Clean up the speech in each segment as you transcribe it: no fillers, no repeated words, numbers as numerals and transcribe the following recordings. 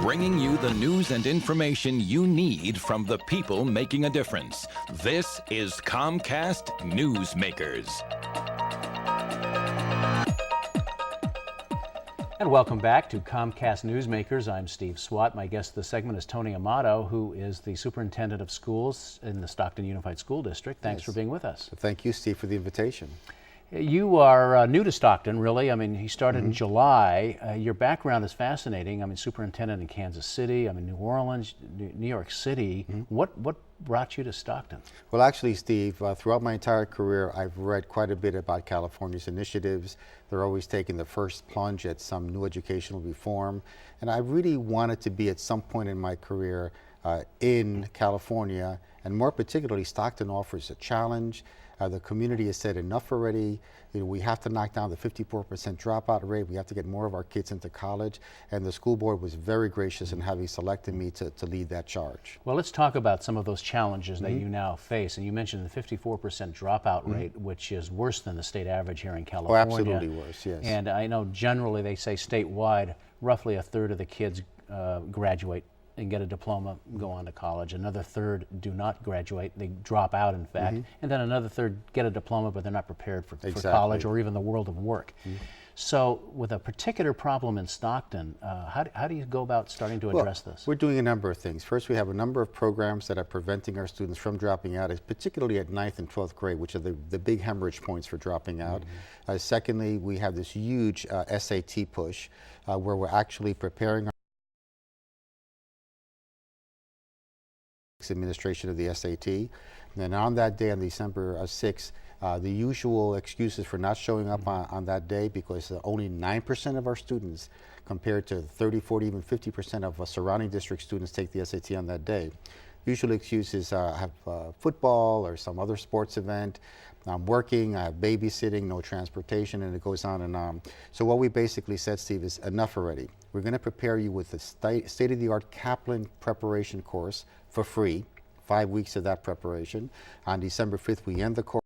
bringing you the news and information you need from the people making a difference. This is Comcast Newsmakers. And welcome back to Comcast Newsmakers. I'm Steve Swat. My guest this segment is Tony Amato, who is the Superintendent of Schools in the Stockton Unified School District. Thanks for being with us. Thank you, Steve, for the invitation. You are new to Stockton, really. I mean, he started in July. Your background is fascinating. I mean, superintendent in Kansas City, New Orleans, New York City. What brought you to Stockton? Well, actually, Steve, throughout my entire career, I've read quite a bit about California's initiatives. They're always taking the first plunge at some new educational reform. And I really wanted to be at some point in my career in California, and more particularly, Stockton offers a challenge. The community has said enough already. We have to knock down the 54% dropout rate. We have to get more of our kids into college. And the school board was very gracious in having selected me to lead that charge. Well, let's talk about some of those challenges that you now face. And you mentioned the 54% dropout rate, which is worse than the state average here in California. Oh, absolutely worse, yes. And I know generally they say statewide, roughly a third of the kids graduate and get a diploma, go on to college. Another third do not graduate, they drop out in fact, and then another third get a diploma but they're not prepared for college or even the world of work. So with a particular problem in Stockton, how do you go about starting to address this? We're doing a number of things. First, we have a number of programs that are preventing our students from dropping out, particularly at 9th and 12th grade, which are the big hemorrhage points for dropping out. Secondly, we have this huge SAT push where we're actually preparing our administration of the SAT. And then on that day, on December 6th, the usual excuses for not showing up on that day, because only 9% of our students, compared to 30, 40, even 50% of surrounding district students take the SAT on that day. Usual excuses have football or some other sports event. I'm working, I have babysitting, no transportation, and it goes on and on. So what we basically said, Steve, is enough already. We're going to prepare you with the state-of-the-art Kaplan preparation course for free, 5 weeks of that preparation. On December 5th, we end the course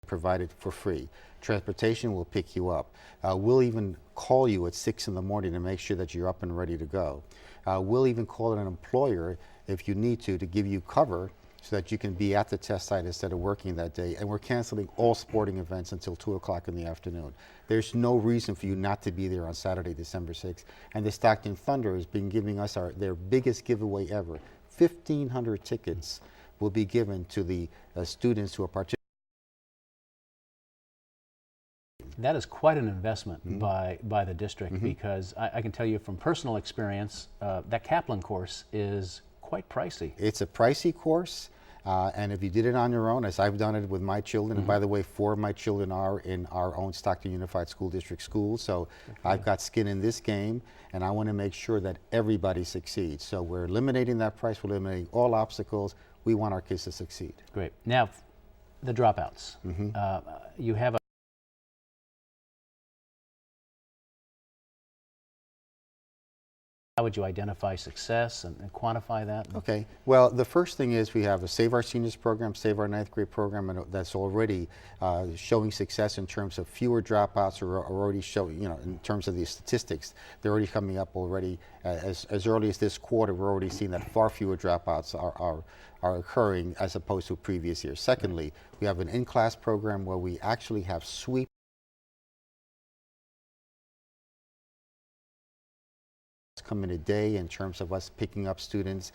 provided for free. Transportation will pick you up. We'll even call you at 6 in the morning to make sure that you're up and ready to go. We'll even call an employer if you need to give you cover so that you can be at the test site instead of working that day. And we're canceling all sporting events until 2 o'clock in the afternoon. There's no reason for you not to be there on Saturday, December 6th. And the Stockton Thunder has been giving us their biggest giveaway ever. 1,500 tickets will be given to the students who are participating. That is quite an investment by the district, because I can tell you from personal experience, that Kaplan course is quite pricey. It's a pricey course, and if you did it on your own, as I've done it with my children, and by the way, 4 of my children are in our own Stockton Unified School District schools, so I've got skin in this game, and I want to make sure that everybody succeeds. So we're eliminating that price, we're eliminating all obstacles. We want our kids to succeed. Great. Now, the dropouts. You have how would you identify success and quantify that? Okay, well, the first thing is we have a Save Our Seniors program, Save Our 9th grade program, and that's already showing success in terms of fewer dropouts, or already showing, in terms of the statistics, they're already coming up already. As early as this quarter, we're already seeing that far fewer dropouts are occurring as opposed to previous years. Secondly, we have an in-class program where we actually have sweep come in a day in terms of us picking up students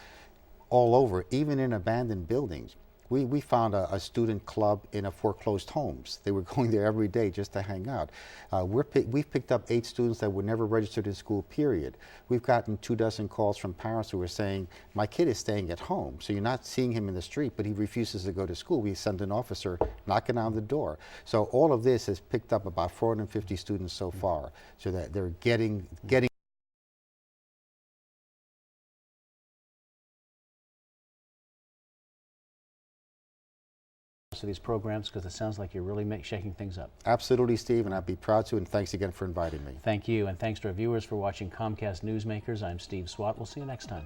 all over, even in abandoned buildings. We found a student club in a foreclosed homes. They were going there every day just to hang out. We've picked up 8 students that were never registered in school, period. We've gotten 24 calls from parents who are saying, my kid is staying at home, so you're not seeing him in the street, but he refuses to go to school. We send an officer knocking on the door. So all of this has picked up about 450 students so far, so that they're getting to these programs, because it sounds like you're really shaking things up. Absolutely, Steve, and I'd be proud to, and thanks again for inviting me. Thank you, and thanks to our viewers for watching Comcast Newsmakers. I'm Steve Swat. We'll see you next time.